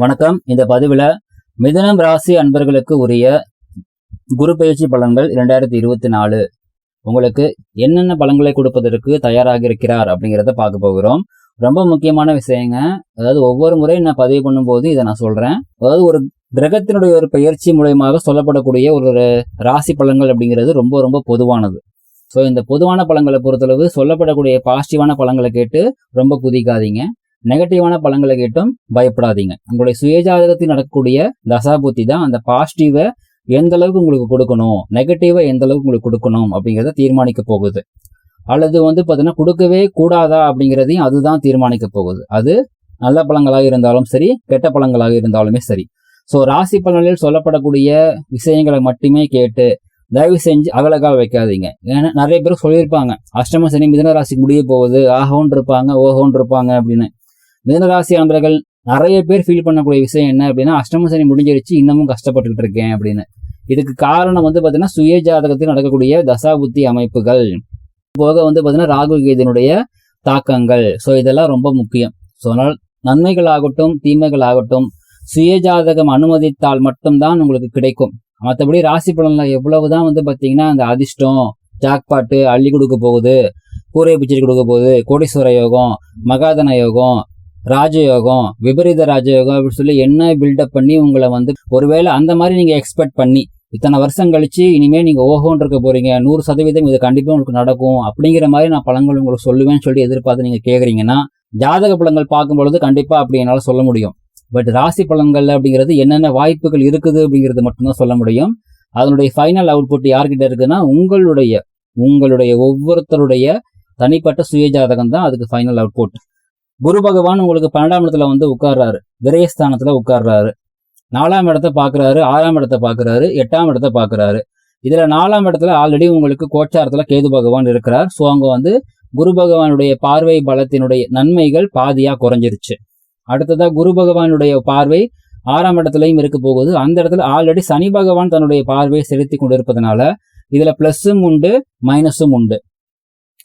வணக்கம். இந்த பதிவில் மிதுனம் ராசி அன்பர்களுக்கு உரிய குரு பயிற்சி பலன்கள் 2024 உங்களுக்கு என்னென்ன பலன்களை கொடுப்பதற்கு தயாராக இருக்கிறார் அப்படிங்கிறத பார்க்க போகிறோம். ரொம்ப முக்கியமான விஷயங்க. அதாவது ஒவ்வொரு முறையும் நான் பதிவு பண்ணும்போது இதை நான் சொல்றேன். அதாவது ஒரு கிரகத்தினுடைய ஒரு பயிற்சி மூலயமாக சொல்லப்படக்கூடிய ஒரு ராசி பலன்கள் அப்படிங்கிறது ரொம்ப ரொம்ப பொதுவானது. ஸோ இந்த பொதுவான பலன்களை பொறுத்தளவு சொல்லப்படக்கூடிய பாசிட்டிவான பலன்களை கேட்டு ரொம்ப குதிக்காதீங்க. நெகட்டிவான பலன்களை கேட்டும் பயப்படாதீங்க. உங்களுடைய சுயஜாதகத்தில் நடக்கக்கூடிய தசாபுத்தி தான் அந்த பாசிட்டிவை எந்த அளவுக்கு உங்களுக்கு கொடுக்கணும், நெகட்டிவை எந்த அளவுக்கு உங்களுக்கு கொடுக்கணும் அப்படிங்கிறத தீர்மானிக்க போகுது. அல்லது பார்த்தீங்கன்னா கொடுக்கவே கூடாதா அப்படிங்கிறதையும் அதுதான் தீர்மானிக்க போகுது. அது நல்ல பலன்களாக இருந்தாலும் சரி, கெட்ட பலன்களாக இருந்தாலுமே சரி. ஸோ ராசி பலன்களில் சொல்லப்படக்கூடிய விஷயங்களை மட்டுமே கேட்டு தயவு செஞ்சு அகலக்கால் வைக்காதீங்க. ஏன்னா நிறைய பேர் சொல்லியிருப்பாங்க, அஷ்டம சனி மிதுன ராசி முடிய போகுது, ஆஹோன்னு இருப்பாங்க, ஓஹோன்னு இருப்பாங்க அப்படின்னு. மிதுனராசி அன்பர்கள் நிறைய பேர் ஃபீல் பண்ணக்கூடிய விஷயம் என்ன அப்படின்னா, அஷ்டம சனி முடிஞ்சிருச்சு, இன்னமும் கஷ்டப்பட்டுக்கிட்டு இருக்கேன் அப்படின்னு. இதுக்கு காரணம் பார்த்தீங்கன்னா சுய ஜாதகத்தில் நடக்கக்கூடிய தசாபுத்தி அமைப்புகள் போக பார்த்தீங்கன்னா ராகு கேதுனுடைய தாக்கங்கள். ஸோ இதெல்லாம் ரொம்ப முக்கியம். ஸோ அதனால் நன்மைகள் ஆகட்டும் தீமைகள் ஆகட்டும் சுய ஜாதகம் அனுமதித்தால் மட்டும்தான் உங்களுக்கு கிடைக்கும். மற்றபடி ராசி பலன்ல எவ்வளவுதான் பார்த்தீங்கன்னா அந்த அதிர்ஷ்டம் ஜாக்பாட்டு அள்ளி கொடுக்க போகுது, கூரை பிச்சை கொடுக்க போகுது, கோடீஸ்வர யோகம், மகாதன யோகம், ராஜயோகம், விபரீத ராஜயோகம் அப்படின்னு சொல்லி என்ன பில்டப் பண்ணி உங்களை ஒருவேளை அந்த மாதிரி நீங்க எக்ஸ்பெக்ட் பண்ணி இத்தனை வருஷம் கழிச்சு இனிமேல் நீங்க ஓஹோன்னு இருக்க போறீங்க, 100% இது கண்டிப்பா உங்களுக்கு நடக்கும் அப்படிங்கிற மாதிரி நான் பலன்கள் உங்களுக்கு சொல்லுவேன்னு சொல்லி எதிர்பார்த்து நீங்க கேக்குறீங்கன்னா, ஜாதக பலன்கள் பார்க்கும் பொழுது கண்டிப்பா அப்படி என்னால சொல்ல முடியும். பட் ராசி பலன்கள் அப்படிங்கிறது என்னென்ன வாய்ப்புகள் இருக்குது அப்படிங்கிறது மட்டும்தான் சொல்ல முடியும். அதனுடைய ஃபைனல் அவுட்புட் யார்கிட்ட இருக்குன்னா உங்களுடைய ஒவ்வொருத்தருடைய தனிப்பட்ட சுய ஜாதகம் தான் அதுக்கு ஃபைனல் அவுட்புட். குரு பகவான் உங்களுக்கு 12ஆம் இடத்துல உட்கார்றாரு, விரயஸ்தானத்துல உட்கார்றாரு, 4ஆம் இடத்தை பாக்குறாரு, 6ஆம் இடத்தை பாக்குறாரு, 8ஆம் இடத்தை பாக்குறாரு. இதுல 4ஆம் இடத்துல ஆல்ரெடி உங்களுக்கு கோச்சாரத்துல கேது பகவான் இருக்கிறார். ஸோ அங்க குரு பகவானுடைய பார்வை பலத்தினுடைய நன்மைகள் பாதியா குறைஞ்சிருச்சு. அடுத்ததா குரு பகவானுடைய பார்வை 6ஆம் இடத்துலயும் இருக்க போகுது. அந்த இடத்துல ஆல்ரெடி சனி பகவான் தன்னுடைய பார்வையை செலுத்தி கொண்டிருப்பதனால இதுல பிளஸும் உண்டு மைனஸும் உண்டு.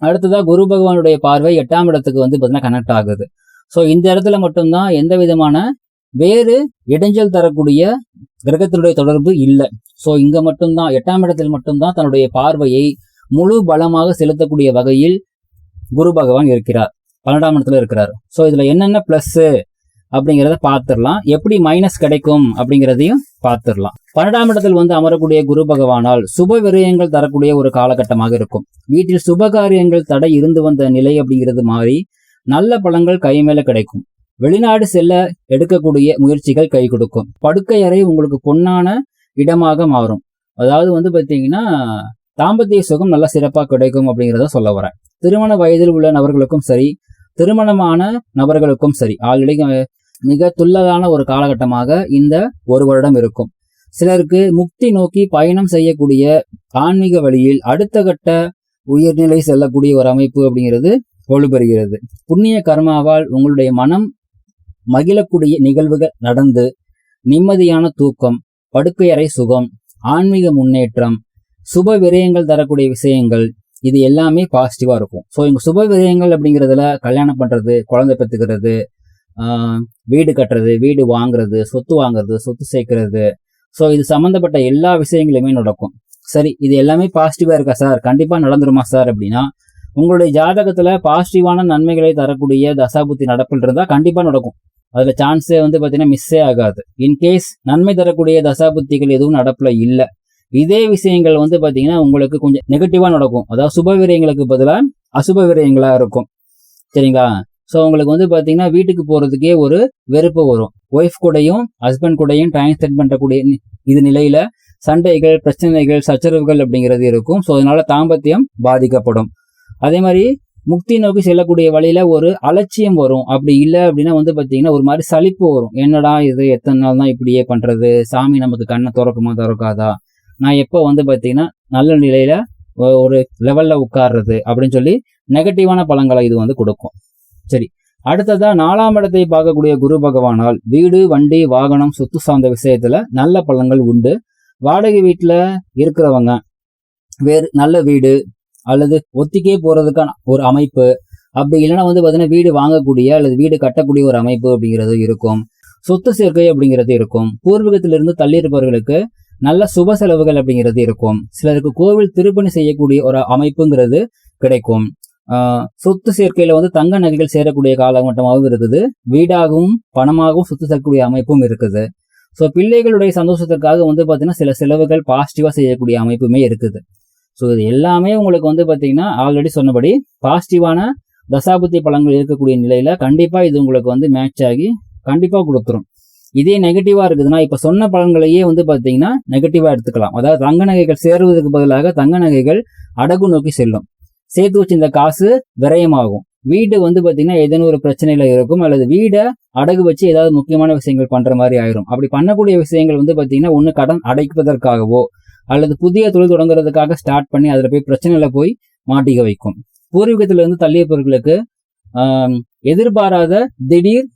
அடுத்ததா குரு பகவானுடைய பார்வை 8ஆம் இடத்துக்கு பார்த்தீங்கன்னா கனெக்ட் ஆகுது. ஸோ இந்த இடத்துல மட்டும்தான் எந்த விதமான வேறு இடைஞ்சல் தரக்கூடிய கிரகத்தினுடைய தொடர்பு இல்லை. ஸோ இங்க மட்டும்தான் 8ஆம் இடத்தில் மட்டும்தான் தன்னுடைய பார்வையை முழு பலமாக செலுத்தக்கூடிய வகையில் குரு பகவான் இருக்கிறார், 12ஆம் இடத்துல இருக்கிறார். ஸோ இதுல என்னென்ன பிளஸ் அப்படிங்கிறத பார்த்துடலாம், எப்படி மைனஸ் கிடைக்கும் அப்படிங்கிறதையும் பார்த்துடலாம். 12ஆம் இடத்தில் அமரக்கூடிய குரு பகவானால் சுப விரயங்கள் தரக்கூடிய ஒரு காலகட்டமாக இருக்கும். வீட்டில் சுப காரியங்கள் தடை இருந்து வந்த நிலை அப்படிங்கிறது மாறி நல்ல பலன்கள் கை மேல கிடைக்கும். வெளிநாடு செல்ல எடுக்கக்கூடிய முயற்சிகள் கை கொடுக்கும். படுக்கை அறை உங்களுக்கு பொன்னான இடமாக மாறும். அதாவது பார்த்தீங்கன்னா தாம்பத்திய சுகம் நல்ல சிறப்பாக கிடைக்கும் அப்படிங்கிறத சொல்ல வரேன். திருமண வயதில் உள்ள நபர்களுக்கும் சரி, திருமணமான நபர்களுக்கும் சரி ஆல்ரெடி மிக துல்லதான ஒரு காலகட்டமாக இந்த ஒரு வருடம் இருக்கும். சிலருக்கு முக்தி நோக்கி பயணம் செய்யக்கூடிய ஆன்மீக வழியில் அடுத்த கட்ட உயர்நிலை செல்லக்கூடிய ஒரு அமைப்பு அப்படிங்கிறது வலுப்பெறுகிறது. புண்ணிய கர்மாவால் உங்களுடைய மனம் மகிழக்கூடிய நிகழ்வுகள் நடந்து நிம்மதியான தூக்கம், படுக்கையறை சுகம், ஆன்மீக முன்னேற்றம், சுப விரயங்கள் தரக்கூடிய விஷயங்கள் இது எல்லாமே பாசிட்டிவா இருக்கும். ஸோ இங்க சுப விரயங்கள் அப்படிங்கிறதுல கல்யாணம் பண்றது, குழந்தை பெற்றுக்கிறது, வீடு கட்டுறது, வீடு வாங்குறது, சொத்து வாங்குறது, சொத்து சேர்க்கறது, ஸோ இது சம்பந்தப்பட்ட எல்லா விஷயங்களுமே நடக்கும். சரி, இது எல்லாமே பாசிட்டிவா இருக்கா சார், கண்டிப்பா நடந்துருமா சார் அப்படின்னா, உங்களுடைய ஜாதகத்துல பாசிட்டிவான நன்மைகளை தரக்கூடிய தசாபுத்தி நடப்பில் இருந்தா கண்டிப்பா நடக்கும். அதுல சான்ஸே பார்த்தீங்கன்னா மிஸ்ஸே ஆகாது. இன்கேஸ் நன்மை தரக்கூடிய தசாபுத்திகள் எதுவும் நடப்புல இல்லை, இதே விஷயங்கள் பார்த்தீங்கன்னா உங்களுக்கு கொஞ்சம் நெகட்டிவா நடக்கும். அதாவது சுப விரயங்களுக்கு பதிலாக அசுப விரயங்களா இருக்கும். சரிங்களா? ஸோ உங்களுக்கு பார்த்தீங்கன்னா வீட்டுக்கு போறதுக்கே ஒரு வெறுப்பு வரும். ஒய்ஃப் கூடயும் ஹஸ்பண்ட் கூடயும் டைம் ஸ்பெண்ட் பண்ணக்கூடிய இது நிலையில சண்டைகள், பிரச்சனைகள், சச்சரவுகள் அப்படிங்கிறது இருக்கும். ஸோ அதனால தாம்பத்தியம் பாதிக்கப்படும். அதே மாதிரி முக்தி நோக்கி செல்லக்கூடிய வழியில ஒரு அலட்சியம் வரும். அப்படி இல்லை அப்படின்னா பார்த்தீங்கன்னா ஒரு மாதிரி சலிப்பு வரும். என்னடா இது, எத்தனை நாள் தான் இப்படியே பண்றது, சாமி நமக்கு கண்ணை திறக்குமா திறக்காதா, நான் எப்போ பார்த்தீங்கன்னா நல்ல நிலையில ஒரு லெவல்ல உட்கார்றது அப்படின்னு சொல்லி நெகட்டிவான பலன்களை இது கொடுக்கும். சரி, அடுத்ததா 4ஆம் இடத்தை பார்க்கக்கூடிய குரு பகவானால் வீடு, வண்டி, வாகனம், சொத்து சார்ந்த விஷயத்துல நல்ல பலன்கள் உண்டு. வாடகை வீட்டுல இருக்கிறவங்க வேறு நல்ல வீடு அல்லது ஒத்திக்கே போறதுக்கான ஒரு அமைப்பு, அப்படி இல்லைன்னா பார்த்தீங்கன்னா வீடு வாங்கக்கூடிய அல்லது வீடு கட்டக்கூடிய ஒரு அமைப்பு அப்படிங்கிறது இருக்கும். சொத்து சேர்க்கை அப்படிங்கிறது இருக்கும். பூர்வீகத்திலிருந்து தள்ளி இருப்பவர்களுக்கு நல்ல சுப செலவுகள் அப்படிங்கிறது இருக்கும். சிலருக்கு கோவில் திருப்பணி செய்யக்கூடிய ஒரு அமைப்புங்கிறது கிடைக்கும். சொத்து சேர்க்கையில வந்து தங்க நகைகள் சேரக்கூடிய காலகட்டமாகவும் இருக்குது. வீடாகவும் பணமாகவும் சொத்து சேர்க்கக்கூடிய அமைப்பும் இருக்குது. ஸோ பிள்ளைகளுடைய சந்தோஷத்திற்காக வந்து பார்த்தீங்கன்னா சில செலவுகள் பாசிட்டிவா செய்யக்கூடிய அமைப்புமே இருக்குது. ஸோ இது எல்லாமே உங்களுக்கு வந்து பார்த்தீங்கன்னா ஆல்ரெடி சொன்னபடி பாசிட்டிவான தசாபுத்தி பலன்கள் இருக்கக்கூடிய நிலையில கண்டிப்பா இது உங்களுக்கு வந்து மேட்ச் ஆகி கண்டிப்பா கொடுத்துரும். இதே நெகட்டிவா இருக்குதுன்னா இப்ப சொன்ன பலன்களையே வந்து பாத்தீங்கன்னா நெகட்டிவா எடுத்துக்கலாம். அதாவது தங்க நகைகள் சேருவதற்கு பதிலாக தங்க நகைகள் அடகு நோக்கி செல்லும். சேர்த்து வச்சு இந்த காசு விரயமாகும். வீடு வந்து பாத்தீங்கன்னா ஏதேனும் ஒரு பிரச்சனையில இருக்கும், அல்லது வீடை அடகு வச்சு ஏதாவது முக்கியமான விஷயங்கள் பண்ற மாதிரி ஆயிரும். அப்படி பண்ணக்கூடிய விஷயங்கள் வந்து பாத்தீங்கன்னா ஒண்ணு கடன் அடைப்பதற்காகவோ அல்லது புதிய தொழில் தொடங்குறதுக்காக ஸ்டார்ட் பண்ணி அதுல போய் பிரச்சனையில போய் மாட்டிக்க வைக்கும். பூர்வீகத்திலிருந்து தள்ளிய பொருட்களுக்கு எதிர்பாராத திடீர்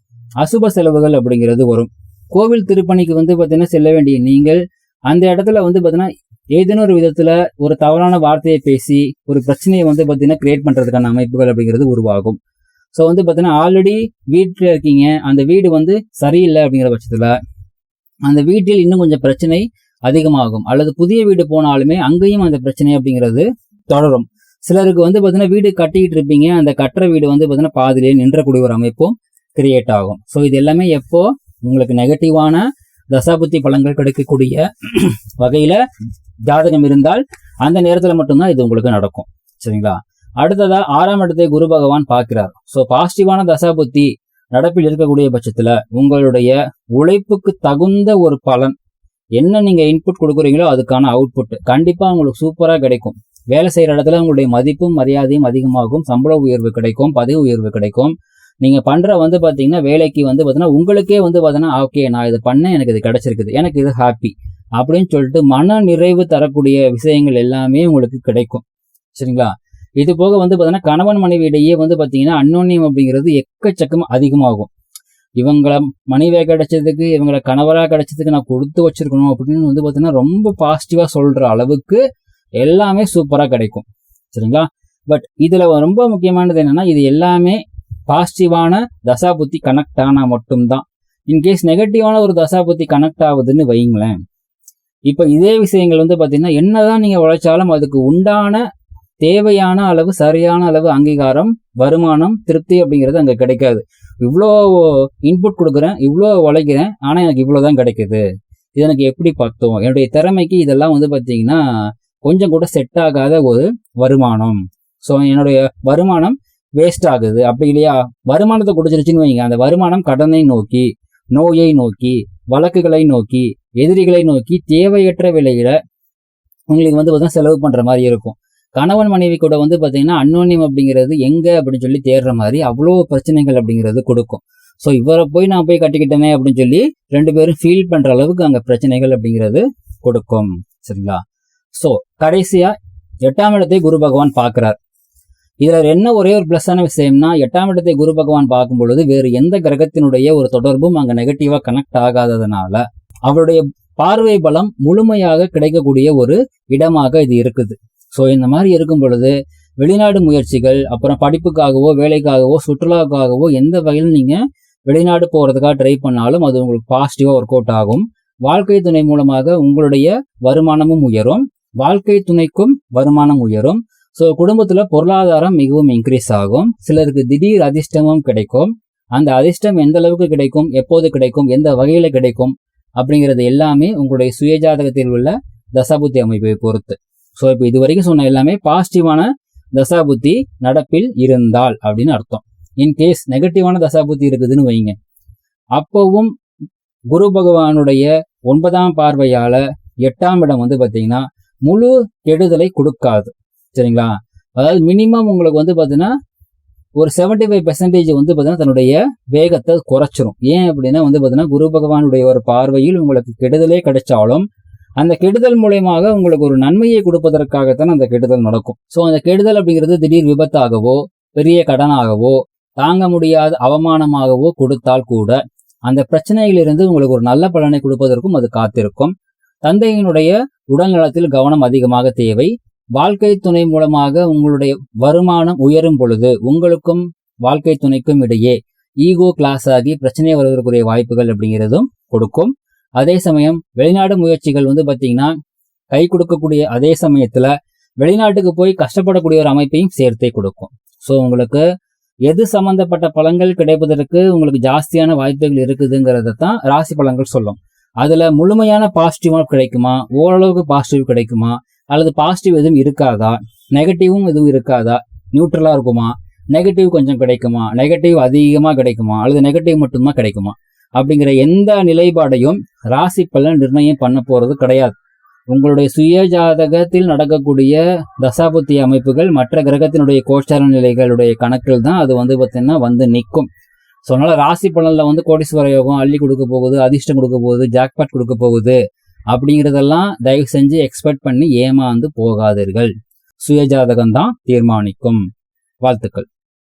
அசுப செலவுகள் அப்படிங்கிறது வரும். கோவில் திருப்பணிக்கு வந்து பாத்தீங்கன்னா செல்ல வேண்டிய நீங்கள் அந்த இடத்துல வந்து பாத்தீங்கன்னா ஏதேனும் ஒரு விதத்துல ஒரு தவறான வார்த்தையை பேசி ஒரு பிரச்சனையை வந்து பாத்தீங்கன்னா கிரியேட் பண்றதுக்கான அமைப்புகள் அப்படிங்கிறது உருவாகும். ஸோ வந்து பாத்தீங்கன்னா ஆல்ரெடி வீட்டில் இருக்கீங்க, அந்த வீடு வந்து சரியில்லை அப்படிங்கிற பட்சத்துல அந்த வீட்டில் இன்னும் கொஞ்சம் பிரச்சனை அதிகமாகும். அல்லது புதிய வீடு போனாலுமே அங்கேயும் அந்த பிரச்சனை அப்படிங்கிறது தொடரும். சிலருக்கு வந்து பாத்தீங்கன்னா வீடு கட்டிக்கிட்டு இருப்பீங்க, அந்த கட்டுற வீடு வந்து பாத்தீங்கன்னா பாதிலேயே நின்றக்கூடிய ஒரு அமைப்பும் கிரியேட் ஆகும். ஸோ இது எல்லாமே எப்போ உங்களுக்கு நெகட்டிவான தசாபுத்தி பலன்கள் கிடைக்கக்கூடிய வகையில ஜாதகம் இருந்தால் அந்த நேரத்துல மட்டும்தான் இது உங்களுக்கு நடக்கும். சரிங்களா? அடுத்ததா 6ஆம் இடத்தை குரு பகவான் பார்க்கிறார். ஸோ பாசிட்டிவான தசாபுத்தி நடப்பில் இருக்கக்கூடிய பட்சத்துல உங்களுடைய உழைப்புக்கு தகுந்த ஒரு பலன் என்ன நீங்க இன்புட் கொடுக்குறீங்களோ அதுக்கான அவுட்புட் கண்டிப்பா உங்களுக்கு சூப்பரா கிடைக்கும். வேலை செய்யற இடத்துல உங்களுடைய மதிப்பும் மரியாதையும் அதிகமாகும். சம்பள உயர்வு கிடைக்கும், பதவி உயர்வு கிடைக்கும். நீங்க பண்ற வந்து பாத்தீங்கன்னா வேலைக்கு வந்து பாத்தீங்கன்னா உங்களுக்கே வந்து பாத்தீங்கன்னா ஓகே நான் இது பண்ணேன், எனக்கு இது கிடைச்சிருக்குது, எனக்கு இது ஹாப்பி அப்படின்னு சொல்லிட்டு மன நிறைவு தரக்கூடிய விஷயங்கள் எல்லாமே உங்களுக்கு கிடைக்கும். சரிங்களா? இது போக வந்து பாத்தீங்கன்னா கணவன் மனைவியிடையே வந்து பாத்தீங்கன்னா அன்னோன்யம் அப்படிங்கிறது எக்கச்சக்கமா அதிகமாகும். இவங்கள மனைவியா கிடைச்சதுக்கு இவங்களை கணவரா கிடைச்சதுக்கு நான் கொடுத்து வச்சிருக்கணும் அப்படின்னு வந்து பாத்தீங்கன்னா ரொம்ப பாசிட்டிவா சொல்ற அளவுக்கு எல்லாமே சூப்பரா கிடைக்கும். சரிங்களா? பட் இதுல ரொம்ப முக்கியமானது என்னன்னா இது எல்லாமே பாசிட்டிவான தசாபுத்தி கனெக்ட் ஆனா மட்டும்தான். இன்கேஸ் நெகட்டிவான ஒரு தசாபுத்தி கனெக்ட் ஆகுதுன்னு வைங்களேன், இப்ப இதே விஷயங்கள் வந்து பாத்தீங்கன்னா என்னதான் நீங்க உழைச்சாலும் அதுக்கு உண்டான தேவையான அளவு சரியான அளவு அங்கீகாரம், வருமானம், திருப்தி அப்படிங்கிறது அங்க கிடைக்காது. இவ்வளோ இன்புட் கொடுக்குறேன், இவ்வளோ உழைக்கிறேன், ஆனா எனக்கு இவ்வளவுதான் கிடைக்குது, இது எனக்கு எப்படி பத்தும், என்னுடைய திறமைக்கு இதெல்லாம் வந்து பாத்தீங்கன்னா கொஞ்சம் கூட செட் ஆகாத ஒரு வருமானம். ஸோ என்னுடைய வருமானம் வேஸ்ட் ஆகுது. அப்படி இல்லையா, வருமானத்தை கொடுத்துருச்சுன்னு வைங்க, அந்த வருமானம் கடனை நோக்கி, நோயை நோக்கி, வழக்குகளை நோக்கி, எதிரிகளை நோக்கி தேவையற்ற விலையில உங்களுக்கு வந்து பார்த்தீங்கன்னா செலவு பண்ற மாதிரி இருக்கும். கணவன் மனைவி கூட வந்து பாத்தீங்கன்னா அன்னோன்யம் அப்படிங்கிறது எங்க அப்படின்னு சொல்லி தேடுற மாதிரி அவ்வளோ பிரச்சனைகள் அப்படிங்கிறது கொடுக்கும். ஸோ இவரை போய் நான் போய் கட்டிக்கிட்டேனே அப்படின்னு சொல்லி 2 பேரும் ஃபீல் பண்ற அளவுக்கு அங்க பிரச்சனைகள் அப்படிங்கிறது கொடுக்கும். சரிங்களா? ஸோ கடைசியா 8ஆம் இடத்தை குரு பகவான் பார்க்கிறார். இதுல என்ன ஒரே ஒரு பிளஸ்ஸான விஷயம்னா 8ஆம் இடத்தை குரு பகவான் பார்க்கும் பொழுது வேறு எந்த கிரகத்தினுடைய ஒரு தொடர்பும் அங்க நெகட்டிவா கனெக்ட் ஆகாததுனால அவருடைய பார்வை பலம் முழுமையாக கிடைக்கக்கூடிய ஒரு இடமாக இது இருக்குது. ஸோ இந்த மாதிரி இருக்கும் பொழுது வெளிநாடு முயற்சிகள், அப்புறம் படிப்புக்காகவோ வேலைக்காகவோ சுற்றுலாவுக்காகவோ எந்த வகையில் நீங்க வெளிநாடு போறதுக்காக ட்ரை பண்ணாலும் அது உங்களுக்கு பாசிட்டிவா ஒர்க் அவுட் ஆகும். வாழ்க்கை துணை மூலமாக உங்களுடைய வருமானமும் உயரும், வாழ்க்கை துணைக்கும் வருமானம் உயரும். ஸோ குடும்பத்துல பொருளாதாரம் மிகவும் இன்க்ரீஸ் ஆகும். சிலருக்கு திடீர் அதிர்ஷ்டமும் கிடைக்கும். அந்த அதிர்ஷ்டம் எந்த அளவுக்கு கிடைக்கும், எப்போது கிடைக்கும், எந்த வகையில கிடைக்கும் அப்படிங்கிறது எல்லாமே உங்களுடைய சுயஜாதகத்தில் உள்ள தசாபுத்தி அமைப்பை பொறுத்து. ஸோ இப்போ இது வரைக்கும் சொன்ன எல்லாமே பாசிட்டிவான தசாபுத்தி நடப்பில் இருந்தால் அப்படின்னு அர்த்தம். இன்கேஸ் நெகட்டிவான தசாபுத்தி இருக்குதுன்னு வைங்க, அப்பவும் குரு பகவானுடைய 9ஆம் பார்வையால 8ஆம் இடம் வந்து பாத்தீங்கன்னா முழு கெடுதலை கொடுக்காது. சரிங்களா? அதாவது மினிமம் உங்களுக்கு வந்து பாத்தீங்கன்னா ஒரு 75% வந்து பாத்தீங்கன்னா தன்னுடைய வேகத்தை குறைச்சிரும். ஏன் அப்படின்னா வந்து பாத்தீங்கன்னா குரு பகவானுடைய ஒரு பார்வையில் உங்களுக்கு கெடுதலே கிடைச்சாலும் அந்த கெடுதல் மூலயமாக உங்களுக்கு ஒரு நன்மையை கொடுப்பதற்காகத்தான் அந்த கெடுதல் நடக்கும். ஸோ அந்த கெடுதல் அப்படிங்கிறது திடீர் விபத்தாகவோ பெரிய கடனாகவோ தாங்க முடியாத அவமானமாகவோ கொடுத்தால் கூட அந்த பிரச்சனையிலிருந்து உங்களுக்கு ஒரு நல்ல பலனை கொடுப்பதற்கும் அது காத்திருக்கும். தந்தையினுடைய உடல்நலத்தில் கவனம் அதிகமாக தேவை. வாழ்க்கை துணை மூலமாக உங்களுடைய வருமானம் உயரும் பொழுது உங்களுக்கும் வாழ்க்கை துணைக்கும் இடையே ஈகோ கிளாஸ் ஆகி பிரச்சனையை வருவதற்குரிய வாய்ப்புகள் அப்படிங்கிறதும் கொடுக்கும். அதே சமயம் வெளிநாடு முயற்சிகள் வந்து பார்த்தீங்கன்னா கை கொடுக்கக்கூடிய அதே சமயத்துல வெளிநாட்டுக்கு போய் கஷ்டப்படக்கூடிய ஒரு அமைப்பையும் சேர்த்தே கொடுக்கும். ஸோ உங்களுக்கு எது சம்பந்தப்பட்ட பலன்கள் கிடைப்பதற்கு உங்களுக்கு ஜாஸ்தியான வாய்ப்புகள் இருக்குதுங்கிறத தான் ராசி பலன்கள் சொல்லும். அதுல முழுமையான பாசிட்டிவா கிடைக்குமா, ஓரளவுக்கு பாசிட்டிவ் கிடைக்குமா, அல்லது பாசிட்டிவ் எதுவும் இருக்காதா, நெகட்டிவும் எதுவும் இருக்காதா, நியூட்ரலா இருக்குமா, நெகட்டிவ் கொஞ்சம் கிடைக்குமா, நெகட்டிவ் அதிகமா கிடைக்குமா, அல்லது நெகட்டிவ் மட்டும்தான் கிடைக்குமா அப்படிங்கிற எந்த நிலைப்பாடையும் ராசி பலன் நிர்ணயம் பண்ண போறது கிடையாது. உங்களுடைய சுய ஜாதகத்தில் நடக்கக்கூடிய தசாபுத்தி அமைப்புகள் மற்ற கிரகத்தினுடைய கோச்சார நிலைகளுடைய கணக்கில் தான் அது வந்து பார்த்தீங்கன்னா வந்து நிற்கும். ஸோ அதனால ராசி பலனில் வந்து கோடீஸ்வர யோகம் அள்ளி கொடுக்க போகுது, அதிர்ஷ்டம் கொடுக்க போகுது, ஜாக்பாட் கொடுக்க போகுது அப்படிங்கிறதெல்லாம் தயவு செஞ்சு எக்ஸ்பெக்ட் பண்ணி ஏமாந்து போகாதீர்கள். சுய ஜாதகம் தான் தீர்மானிக்கும். வாழ்த்துக்கள்.